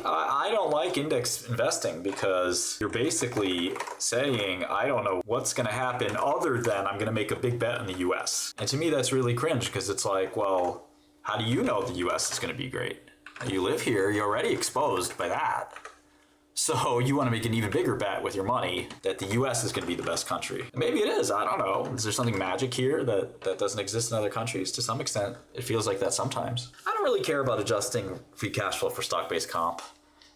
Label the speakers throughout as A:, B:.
A: I don't like index investing because you're basically saying, I don't know what's going to happen other than I'm going to make a big bet in the US. And to me, that's really cringe because it's like, well, how do you know the US is going to be great? You live here, you're already exposed by that. So you want to make an even bigger bet with your money that the US is going to be the best country. Maybe it is, I don't know. Is there something magic here that doesn't exist in other countries? To some extent, it feels like that sometimes. I don't really care about adjusting free cash flow for stock-based comp.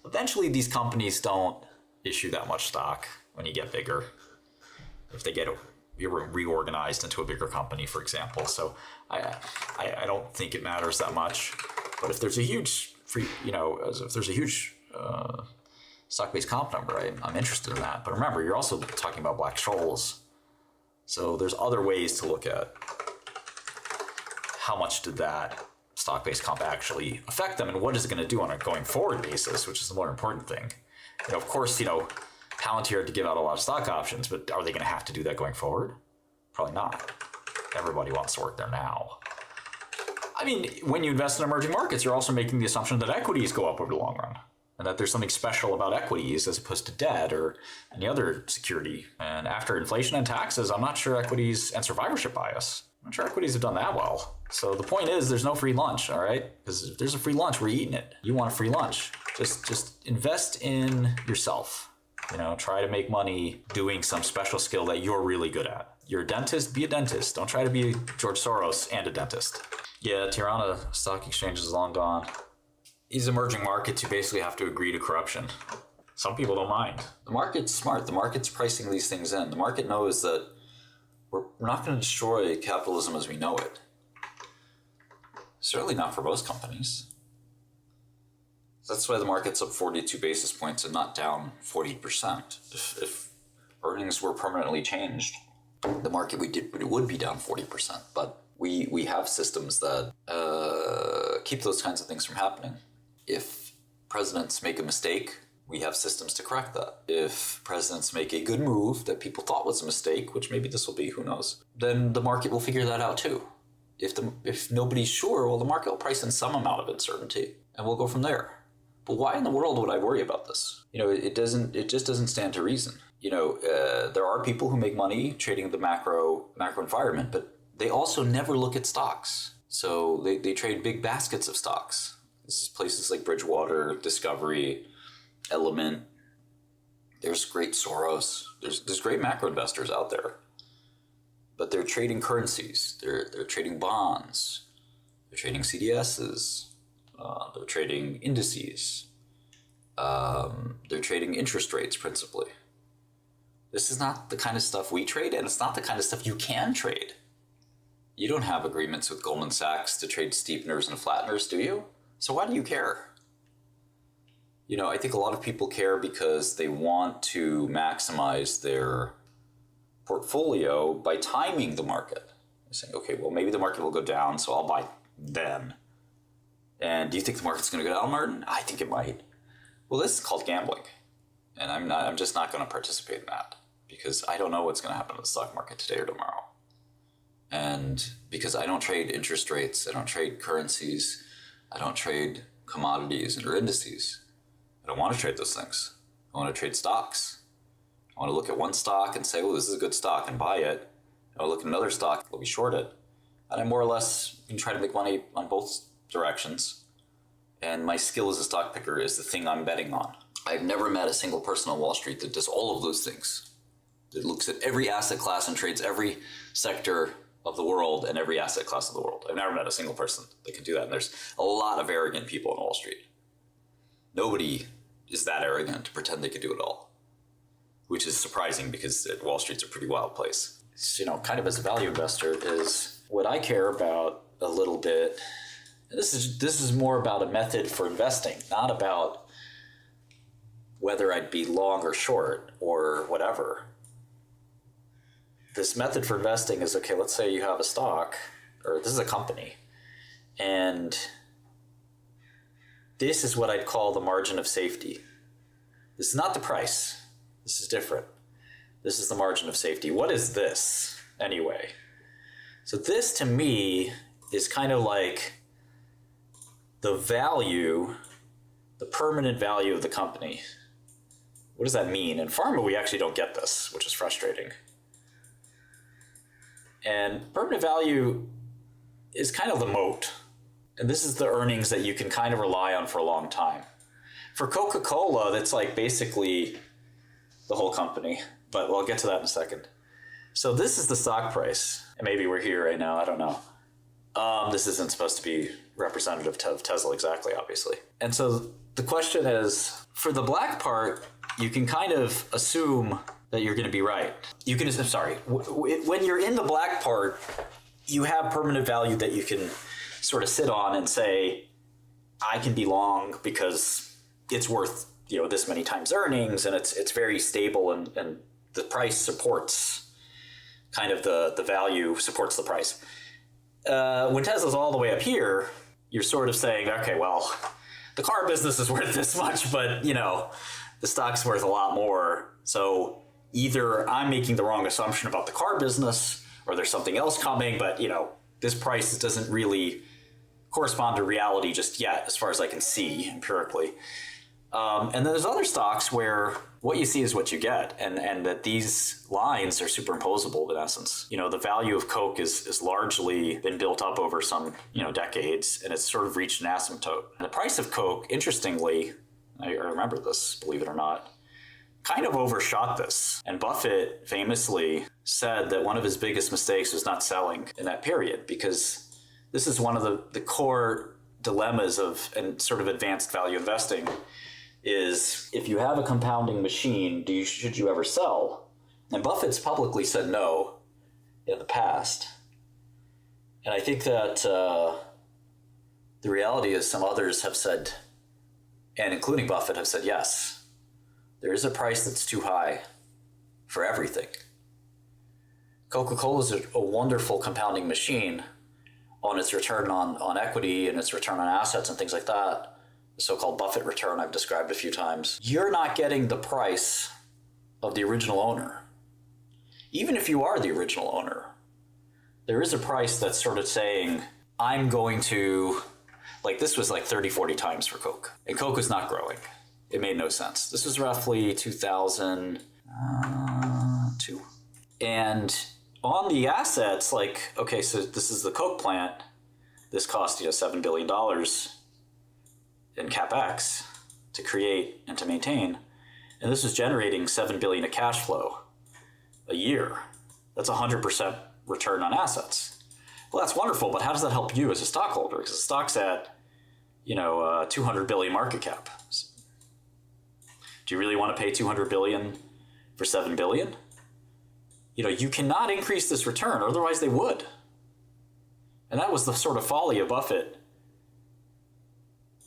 A: Eventually, these companies don't issue that much stock when you get bigger. If they get reorganized into a bigger company, for example. So I don't think it matters that much. But if there's a huge stock-based comp number, I'm interested in that. But remember, you're also talking about Black-Scholes. So there's other ways to look at how much did that stock-based comp actually affect them and what is it going to do on a going forward basis, which is the more important thing. Of course, Palantir had to give out a lot of stock options, but are they going to have to do that going forward? Probably not. Everybody wants to work there now. I mean, when you invest in emerging markets, you're also making the assumption that equities go up over the long run. And that there's something special about equities as opposed to debt or any other security. And after inflation and taxes, I'm not sure equities and survivorship bias. I'm not sure equities have done that well. So the point is, there's no free lunch, all right? Because if there's a free lunch, we're eating it. You want a free lunch. Just invest in yourself. Try to make money doing some special skill that you're really good at. You're a dentist, be a dentist. Don't try to be George Soros and a dentist. Yeah, Tirana Stock Exchange is long gone. These emerging markets, you basically have to agree to corruption. Some people don't mind. The market's smart. The market's pricing these things in. The market knows that we're not going to destroy capitalism as we know it. Certainly not for most companies. That's why the market's up 42 basis points and not down 40%. If earnings were permanently changed, the market would be down 40%. But we have systems that keep those kinds of things from happening. If presidents make a mistake, we have systems to correct that. If presidents make a good move that people thought was a mistake, which maybe this will be, who knows, then the market will figure that out too. If nobody's sure, well, the market will price in some amount of uncertainty, and we'll go from there. But why in the world would I worry about this? It just doesn't stand to reason. There are people who make money trading the macro environment, but they also never look at stocks. So they trade big baskets of stocks. This is places like Bridgewater, Discovery, Element. There's great Soros. There's great macro investors out there. But they're trading currencies. They're trading bonds. They're trading CDSs. They're trading indices. They're trading interest rates principally. This is not the kind of stuff we trade, and it's not the kind of stuff you can trade. You don't have agreements with Goldman Sachs to trade steepeners and flatteners, do you? So why do you care? I think a lot of people care because they want to maximize their portfolio by timing the market. They're saying, okay, well, maybe the market will go down, so I'll buy then. And do you think the market's going to go down, Martin? I think it might. Well, this is called gambling. And I'm just not going to participate in that because I don't know what's going to happen in the stock market today or tomorrow. And because I don't trade interest rates, I don't trade currencies, I don't trade commodities or indices. I don't want to trade those things. I want to trade stocks. I want to look at one stock and say, well, this is a good stock and buy it. I'll look at another stock, I'll be short it. And I more or less can try to make money on both directions. And my skill as a stock picker is the thing I'm betting on. I've never met a single person on Wall Street that does all of those things. That looks at every asset class and trades every sector of the world and every asset class of the world. I've never met a single person that can do that. And there's a lot of arrogant people on Wall Street. Nobody is that arrogant to pretend they could do it all, which is surprising because Wall Street's a pretty wild place. It's, kind of as a value investor is what I care about a little bit. This is more about a method for investing, not about whether I'd be long or short or whatever. This method for investing is, okay, let's say you have a stock, or this is a company, and this is what I'd call the margin of safety. This is not the price. This is different. This is the margin of safety. What is this, anyway? So this, to me, is kind of like the value the permanent value of the company. What does that mean? In pharma, we actually don't get this, which is frustrating. And permanent value is kind of the moat. And this is the earnings that you can kind of rely on for a long time. For Coca-Cola, that's like basically the whole company. But we'll get to that in a second. So this is the stock price. And maybe we're here right now, I don't know. This isn't supposed to be representative of Tesla exactly, obviously. And so the question is, for the black part, you can kind of assume that you're going to be right. You can, when you're in the black part, you have permanent value that you can sort of sit on and say, I can be long because it's worth, this many times earnings, and it's very stable, and the price supports kind of the value supports the price. When Tesla's all the way up here, you're sort of saying, okay, well, the car business is worth this much, but the stock's worth a lot more. So either I'm making the wrong assumption about the car business, or there's something else coming, but this price doesn't really correspond to reality just yet, as far as I can see empirically. And then there's other stocks where what you see is what you get, and that these lines are superimposable in essence. The value of Coke is largely been built up over some decades, and it's sort of reached an asymptote. And the price of Coke, interestingly, I remember this, believe it or not, kind of overshot this. And Buffett famously said that one of his biggest mistakes was not selling in that period, because this is one of the core dilemmas of and sort of advanced value investing is, if you have a compounding machine, should you ever sell? And Buffett's publicly said no in the past. And I think that the reality is some others have said, and including Buffett, have said yes. There is a price that's too high for everything. Coca-Cola is a wonderful compounding machine on its return on equity and its return on assets and things like that. The so-called Buffett return I've described a few times. You're not getting the price of the original owner. Even if you are the original owner, there is a price that's sort of saying, I'm going to, like this was like 30, 40 times for Coke. And Coke was not growing. It made no sense. This was roughly 2002. And on the assets, like, okay, so this is the Coke plant. This cost $7 billion in CapEx to create and to maintain. And this is generating $7 billion of cash flow a year. That's 100% return on assets. Well, that's wonderful, but how does that help you as a stockholder? Because the stock's at, 200 billion market cap. Do you really want to pay 200 billion for 7 billion? You cannot increase this return, otherwise they would. And that was the sort of folly of Buffett.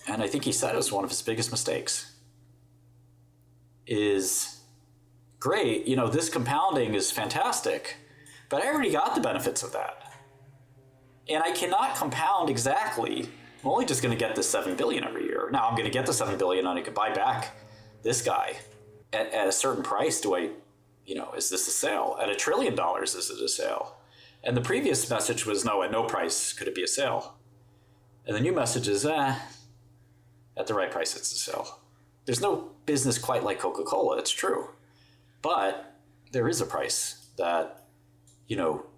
A: And I think he said it was one of his biggest mistakes. Is great, this compounding is fantastic, but I already got the benefits of that. And I cannot compound exactly. I'm only just going to get this 7 billion every year. Now I'm going to get the 7 billion and I could buy back this guy at a certain price. Is this a sale? At $1 trillion, is it a sale? And the previous message was no, at no price could it be a sale. And the new message is, at the right price, it's a sale. There's no business quite like Coca-Cola, it's true. But there is a price that,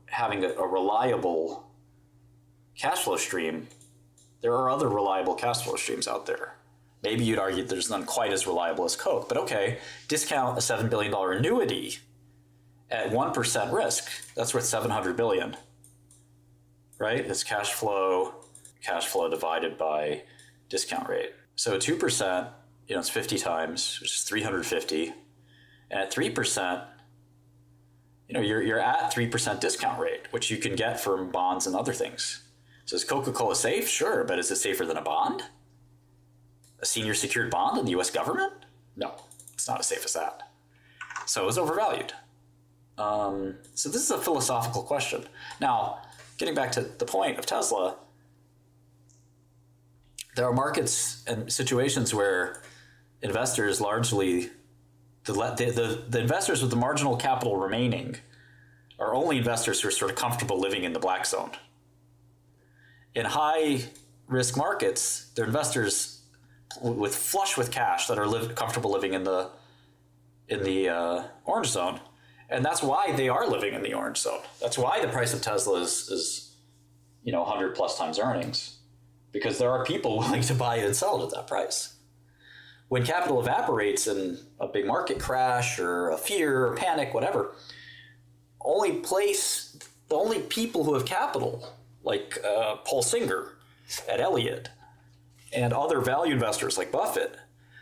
A: having a reliable cash flow stream, there are other reliable cash flow streams out there. Maybe you'd argue there's none quite as reliable as Coke, but okay, discount a $7 billion annuity at 1% risk. That's worth $700 billion, right? It's cash flow divided by discount rate. So 2%, it's 50 times, which is 350. And at 3%, you're at 3% discount rate, which you can get from bonds and other things. So is Coca-Cola safe? Sure, but is it safer than a bond? A senior secured bond in the US government? No, it's not as safe as that. So it was overvalued. So this is a philosophical question. Now, getting back to the point of Tesla, there are markets and situations where investors largely, the investors with the marginal capital remaining are only investors who are sort of comfortable living in the black zone. In high risk markets, they're investors
B: with flush with cash that are comfortable living in the orange zone. And that's why they are living in the orange zone. That's why the price of Tesla is 100 plus times earnings, because there are people willing to buy it and sell it at that price. When capital evaporates in a big market crash or a fear or panic, whatever, the only people who have capital, like Paul Singer at Elliott and other value investors like Buffett,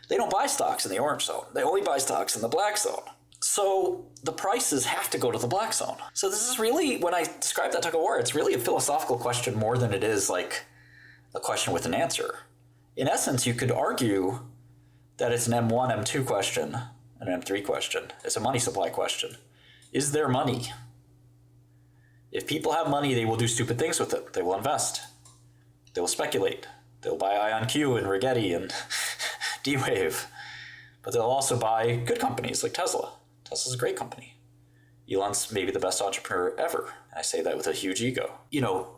B: they don't buy stocks in the orange zone. They only buy stocks in the black zone. So the prices have to go to the black zone. So this is really, when I describe that tug of war, it's really a philosophical question more than it is like a question with an answer. In essence, you could argue that it's an M1, M2 question, an M3 question. It's a money supply question. Is there money? If people have money, they will do stupid things with it. They will invest. They will speculate. They'll buy IonQ and Rigetti and D-Wave. But they'll also buy good companies like Tesla. Tesla's a great company. Elon's maybe the best entrepreneur ever. And I say that with a huge ego.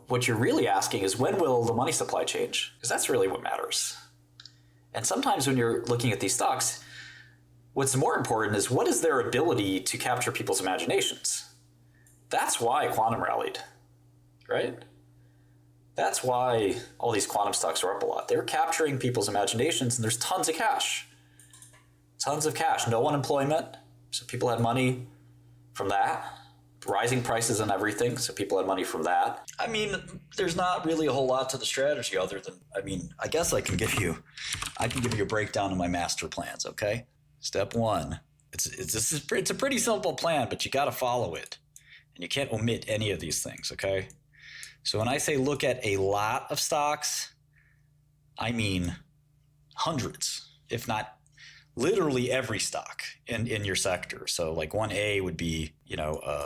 B: What you're really asking is, when will the money supply change? Because that's really what matters. And sometimes when you're looking at these stocks, what's more important is, what is their ability to capture people's imaginations? That's why quantum rallied, right? That's why all these quantum stocks are up a lot. They're capturing people's imaginations, and there's tons of cash. Tons of cash. No unemployment, so people had money from that. Rising prices and everything, so people had money from that. I mean, there's not really a whole lot to the strategy other than, I guess I can give you a breakdown of my master plans, okay? Step one, it's a pretty simple plan, but you got to follow it. And you can't omit any of these things, okay? So when I say look at a lot of stocks, I mean hundreds, if not literally every stock in your sector. So like 1A would be,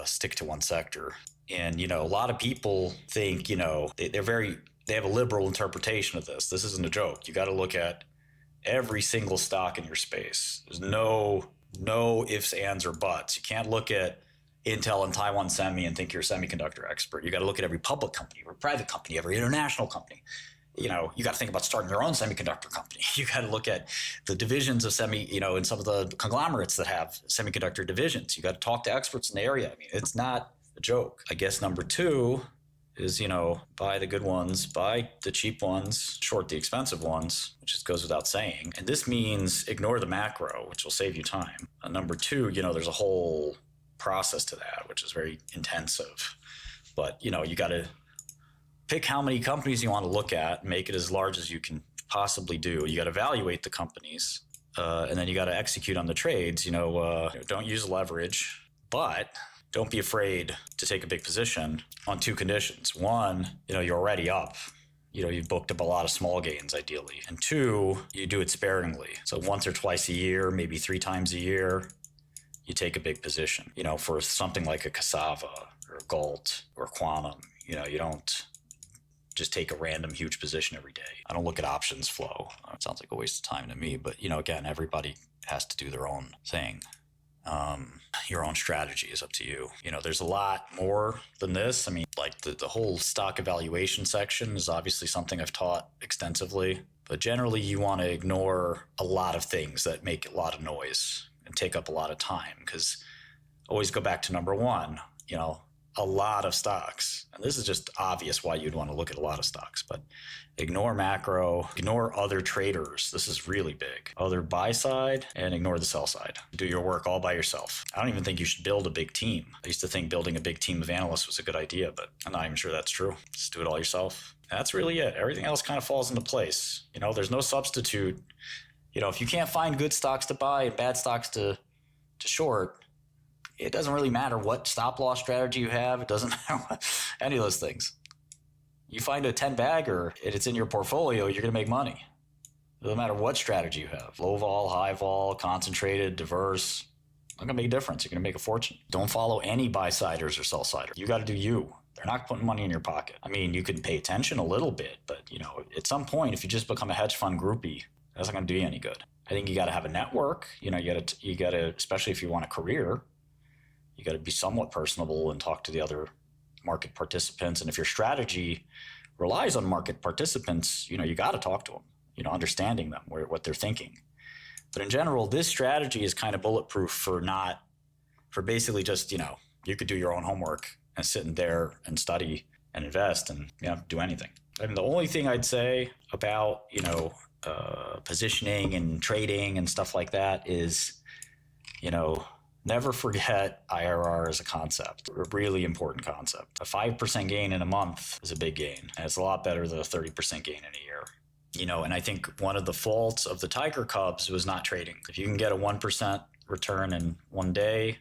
B: stick to one sector. And, a lot of people think, they have a liberal interpretation of this. This isn't a joke. You got to look at every single stock in your space. There's no ifs, ands, or buts. You can't look at Intel and Taiwan Semi and think you're a semiconductor expert. You got to look at every public company, every private company, every international company. You got to think about starting your own semiconductor company. You got to look at the divisions of in some of the conglomerates that have semiconductor divisions. You got to talk to experts in the area. It's not a joke. I guess number two is, buy the good ones, buy the cheap ones, short the expensive ones, which just goes without saying. And this means ignore the macro, which will save you time. Number two, there's a whole process to that, which is very intensive. But, you got to pick how many companies you want to look at, make it as large as you can possibly do. You got to evaluate the companies, and then you got to execute on the trades. Don't use leverage, but don't be afraid to take a big position on two conditions. One, you're already up. You've booked up a lot of small gains ideally. And two, you do it sparingly. So once or twice a year, maybe 3 times a year, you take a big position. For something like a Cassava or Galt or Quantum, you don't just take a random huge position every day. I don't look at options flow. It sounds like a waste of time to me, but again, everybody has to do their own thing. Your own strategy is up to you. There's a lot more than this. Like the whole stock evaluation section is obviously something I've taught extensively, but generally you want to ignore a lot of things that make a lot of noise and take up a lot of time, because always go back to number one, a lot of stocks. And this is just obvious why you'd want to look at a lot of stocks, but ignore macro, ignore other traders. This is really big. Other buy side, and ignore the sell side. Do your work all by yourself. I don't even think you should build a big team. I used to think building a big team of analysts was a good idea, but I'm not even sure that's true. Just do it all yourself. That's really it. Everything else kind of falls into place. There's no substitute. If you can't find good stocks to buy and bad stocks to short, it doesn't really matter what stop loss strategy you have. It doesn't matter any of those things. You find a 10 bagger and it's in your portfolio, you're going to make money. It doesn't matter what strategy you have. Low vol, high vol, concentrated, diverse. Not going to make a difference. You're going to make a fortune. Don't follow any buy-siders or sell-siders. You got to do you. They're not putting money in your pocket. You can pay attention a little bit, but at some point, if you just become a hedge fund groupie, that's not going to do you any good. I think you got to have a network. You got to, especially if you want a career, you got to be somewhat personable and talk to the other market participants. And if your strategy relies on market participants, you got to talk to them. understanding them, what they're thinking. But in general, this strategy is kind of bulletproof for basically just, you could do your own homework and sit in there and study and invest and do anything. And the only thing I'd say about, positioning and trading and stuff like that is, never forget IRR as a concept, a really important concept. A 5% gain in a month is a big gain, and it's a lot better than a 30% gain in a year. And I think one of the faults of the Tiger Cubs was not trading. If you can get a 1% return in one day,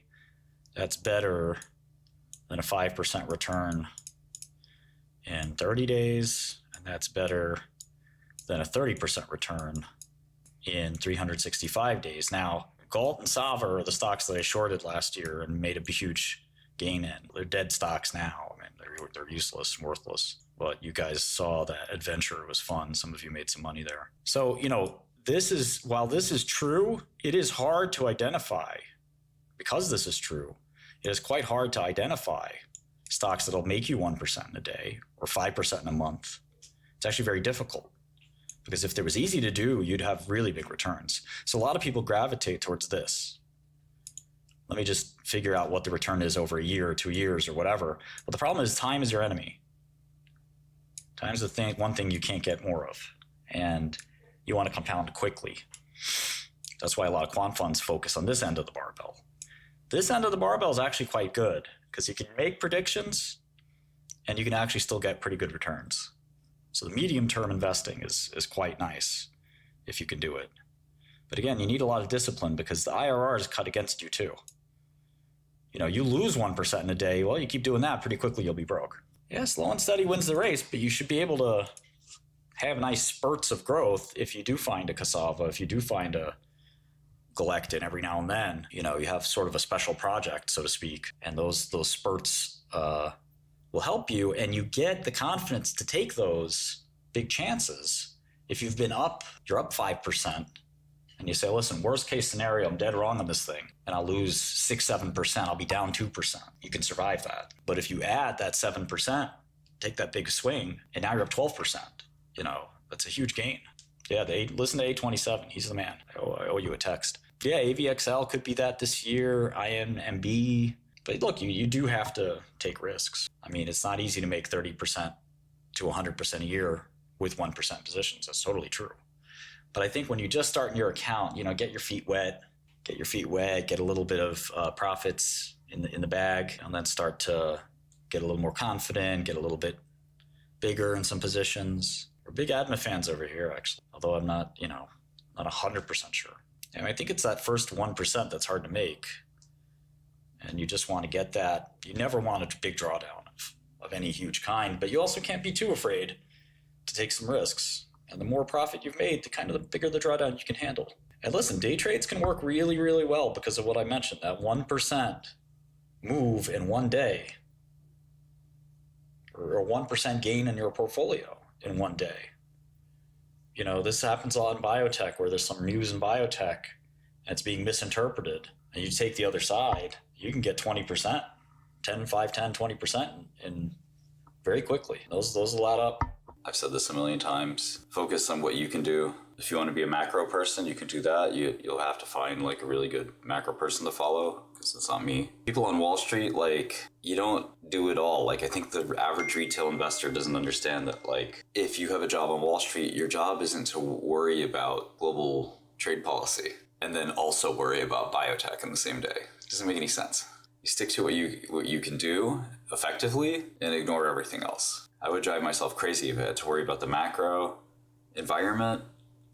B: that's better than a 5% return in 30 days, and that's better than a 30% return in 365 days. Now, 𝗕𝗂𝗄𝗏 are the stocks that I shorted last year and made a huge gain in. They're dead stocks now. I mean, they're useless and worthless. But you guys saw that adventure. It was fun. Some of you made some money there. So, while this is true, it is hard to identify. Because this is true, it is quite hard to identify stocks that'll make you 1% in a day or 5% in a month. It's actually very difficult. Because if it was easy to do, you'd have really big returns. So a lot of people gravitate towards this. Let me just figure out what the return is over a year or 2 years or whatever. But the problem is time is your enemy. Time is one thing you can't get more of. And you want to compound quickly. That's why a lot of quant funds focus on this end of the barbell. This end of the barbell is actually quite good because you can make predictions and you can actually still get pretty good returns. So the medium-term investing is quite nice if you can do it. But again, you need a lot of discipline because the IRR is cut against you too. You lose 1% in a day. Well, you keep doing that, pretty quickly you'll be broke. Yeah, slow and steady wins the race, but you should be able to have nice spurts of growth if you do find a cassava, if you do find a galactin every now and then. You have sort of a special project, so to speak, and those spurts will help you, and you get the confidence to take those big chances. If you've been up, you're up 5%, and you say, listen, worst case scenario, I'm dead wrong on this thing, and I'll lose 6-7%, I'll be down 2%. You can survive that. But if you add that 7%, take that big swing, and now you're up 12%, that's a huge gain. Yeah, listen to 𝗕27, he's the man. I owe you a text. Yeah, AVXL could be that this year, INMB. But look, you do have to take risks. I mean, it's not easy to make 30% to 100% a year with 1% positions. That's totally true. But I think when you just start in your account, get your feet wet, get a little bit of profits in the bag, and then start to get a little more confident, get a little bit bigger in some positions. We're big 𝗦𝗏 fans over here, actually, although I'm not 100% sure. And I think it's that first 1% that's hard to make. And you just want to get that. You never want a big drawdown of any huge kind, but you also can't be too afraid to take some risks. And the more profit you've made, the bigger the drawdown you can handle. And listen, day trades can work really, really well because of what I mentioned, that 1% move in one day, or a 1% gain in your portfolio in one day. This happens a lot in biotech where there's some news in biotech and it's being misinterpreted. And you take the other side, you can get 20%, 20% in very quickly. Those will add up.
A: I've said this a million times. Focus on what you can do. If you want to be a macro person, you can do that. You'll have to find a really good macro person to follow because it's not me. People on Wall Street, you don't do it all. I think the average retail investor doesn't understand that, if you have a job on Wall Street, your job isn't to worry about global trade policy and then also worry about biotech in the same day. It doesn't make any sense. You stick to what you can do effectively and ignore everything else. I would drive myself crazy if I had to worry about the macro environment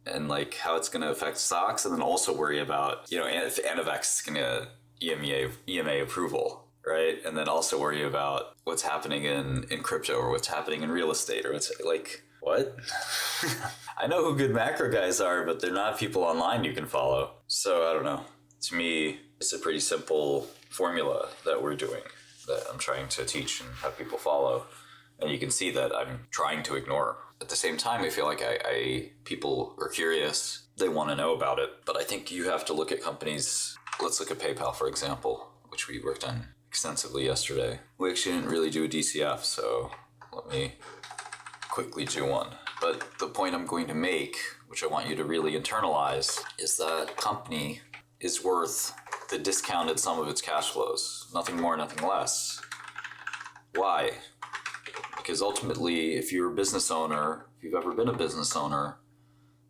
A: and how it's going to affect stocks, and then also worry about if Anavex is going to EMA approval, right? And then also worry about what's happening in crypto or what's happening in real estate or what's what? I know who good macro guys are, but they're not people online you can follow. So I don't know. To me, it's a pretty simple formula that we're doing that I'm trying to teach and have people follow. And you can see that I'm trying to ignore. At the same time, I feel like people are curious. They want to know about it. But I think you have to look at companies. Let's look at PayPal, for example, which we worked on extensively yesterday. We actually didn't really do a DCF, so let me quickly do one. But the point I'm going to make which I want you to really internalize, is that company is worth the discounted sum of its cash flows. Nothing more, nothing less. Why? Because ultimately, if you're a business owner, if you've ever been a business owner,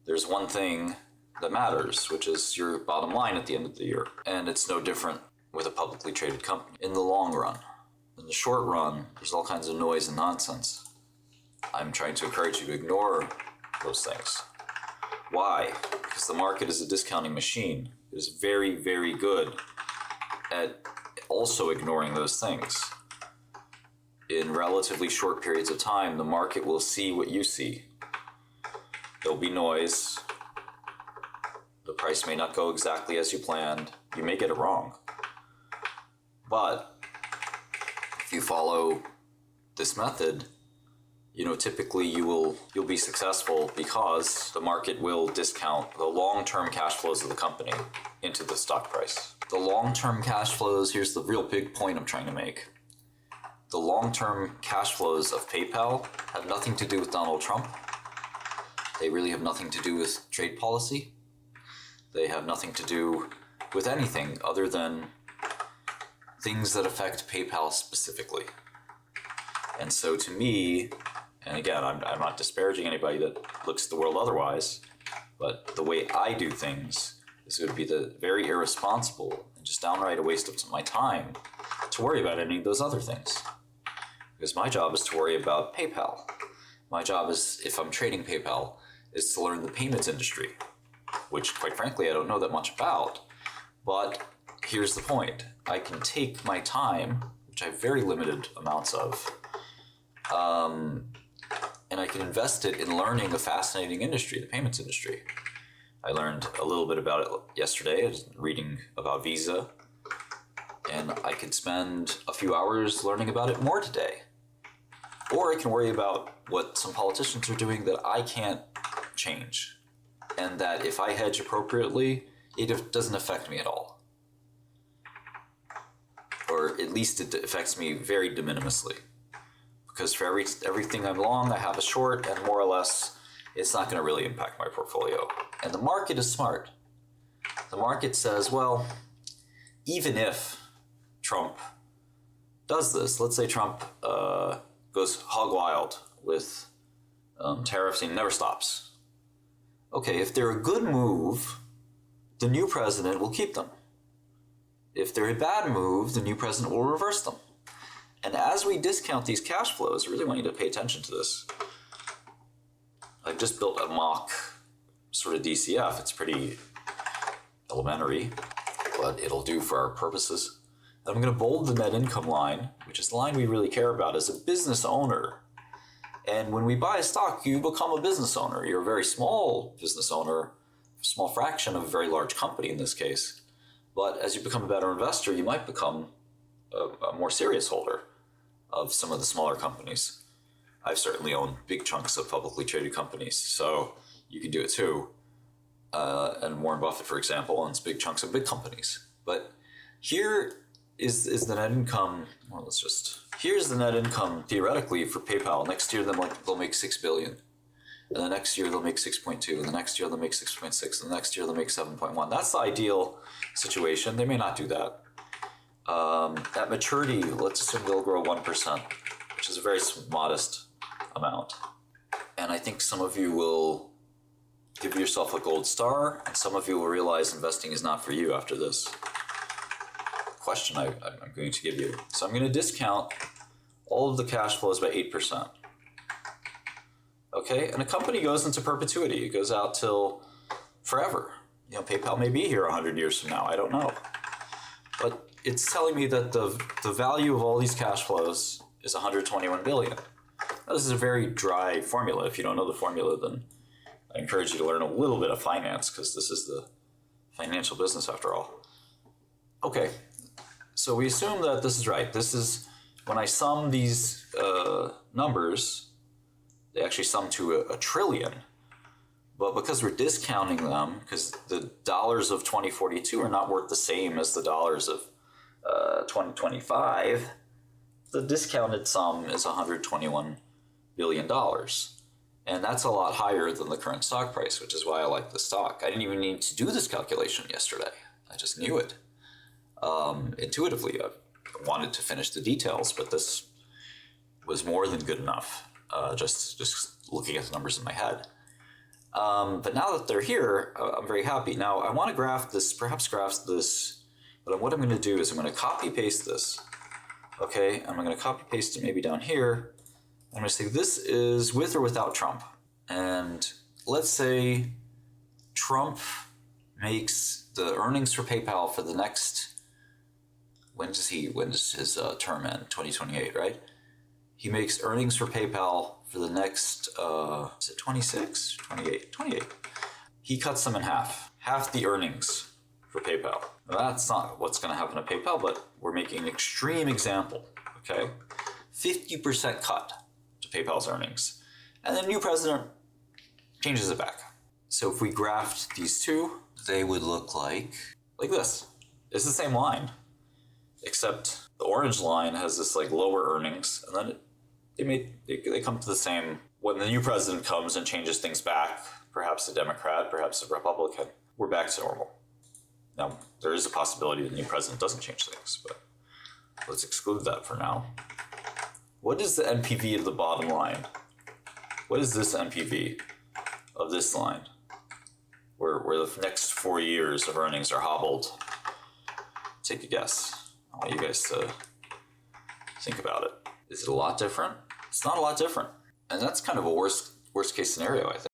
A: there's one thing that matters, which is your bottom line at the end of the year. And it's no different with a publicly traded company. In the long run, in the short run, there's all kinds of noise and nonsense. I'm trying to encourage you to ignore those things. Why? Because the market is a discounting machine. It is very, very good at also ignoring those things. In relatively short periods of time, the market will see what you see. There'll be noise. The price may not go exactly as you planned. You may get it wrong. But if you follow this method, typically you'll be successful because the market will discount the long-term cash flows of the company into the stock price. The long-term cash flows, here's the real big point I'm trying to make. The long-term cash flows of PayPal have nothing to do with Donald Trump. They really have nothing to do with trade policy. They have nothing to do with anything other than things that affect PayPal specifically. And so to me, and again, I'm not disparaging anybody that looks at the world otherwise, but the way I do things is going to be the very irresponsible and just downright a waste of my time to worry about any of those other things. Because my job is to worry about PayPal. My job is, if I'm trading PayPal, is to learn the payments industry, which quite frankly I don't know that much about. But here's the point. I can take my time, which I have very limited amounts of, and I can invest it in learning a fascinating industry, the payments industry. I learned a little bit about it yesterday. I was reading about Visa, and I could spend a few hours learning about it more today. Or I can worry about what some politicians are doing that I can't change, and that if I hedge appropriately, it doesn't affect me at all. Or at least it affects me very de minimisly. Because for everything I'm long, I have a short, and more or less, it's not going to really impact my portfolio. And the market is smart. The market says, well, even if Trump does this, let's say Trump goes hog wild with tariffs and never stops. Okay, if they're a good move, the new president will keep them. If they're a bad move, the new president will reverse them. And as we discount these cash flows, I really want you to pay attention to this. I've just built a mock sort of DCF. It's pretty elementary, but it'll do for our purposes. I'm going to bold the net income line, which is the line we really care about as a business owner. And when we buy a stock, you become a business owner. You're a very small business owner, a small fraction of a very large company in this case. But as you become a better investor, you might become a more serious holder of some of the smaller companies. I've certainly owned big chunks of publicly traded companies, so you can do it too. And Warren Buffett, for example, owns big chunks of big companies. But here is the net income. Well, here's the net income theoretically for PayPal. Next year they'll make $6 billion. And the next year they'll make 6.2, and the next year they'll make 6.6, and the next year they'll make 7.1. That's the ideal situation. They may not do that. At maturity, let's assume they'll grow 1%, which is a very modest amount. And I think some of you will give yourself a gold star, and some of you will realize investing is not for you after this question I'm going to give you. So I'm going to discount all of the cash flows by 8%. Okay, and a company goes into perpetuity. It goes out till forever. PayPal may be here 100 years from now. I don't know. But it's telling me that the value of all these cash flows is $121 billion. Now, this is a very dry formula. If you don't know the formula, then I encourage you to learn a little bit of finance, because this is the financial business after all. Okay, so we assume that this is right. This is, when I sum these numbers, they actually sum to a trillion. But because we're discounting them, because the dollars of 2042 are not worth the same as the dollars of 2025, the discounted sum is $121 billion. And that's a lot higher than the current stock price, which is why I like the stock. I didn't even need to do this calculation yesterday. I just knew it intuitively. I wanted to finish the details, but this was more than good enough, just looking at the numbers in my head. But now that they're here, I'm very happy. Now I want to graph this, perhaps graph this, but what I'm going to do is I'm going to copy paste this. Okay, and I'm going to copy paste it maybe down here. I'm going to say this is with or without Trump. And let's say Trump makes the earnings for PayPal for the next, when does his term end? 2028, right? He makes earnings for PayPal for the next, is it 26? 28? 28. He cuts them in half the earnings for PayPal. Now, that's not what's going to happen to PayPal, but we're making an extreme example, okay? 50% cut to PayPal's earnings. And the new president changes it back. So if we graphed these two, they would look like this. It's the same line, except the orange line has this like lower earnings, and then they come to the same. When the new president comes and changes things back, perhaps a Democrat, perhaps a Republican, we're back to normal. Now, there is a possibility the new president doesn't change things, but let's exclude that for now. What is the NPV of the bottom line? What is this NPV of this line? Where the next 4 years of earnings are hobbled? Take a guess. I want you guys to think about it. Is it a lot different? It's not a lot different. And that's kind of a worst case scenario, I think.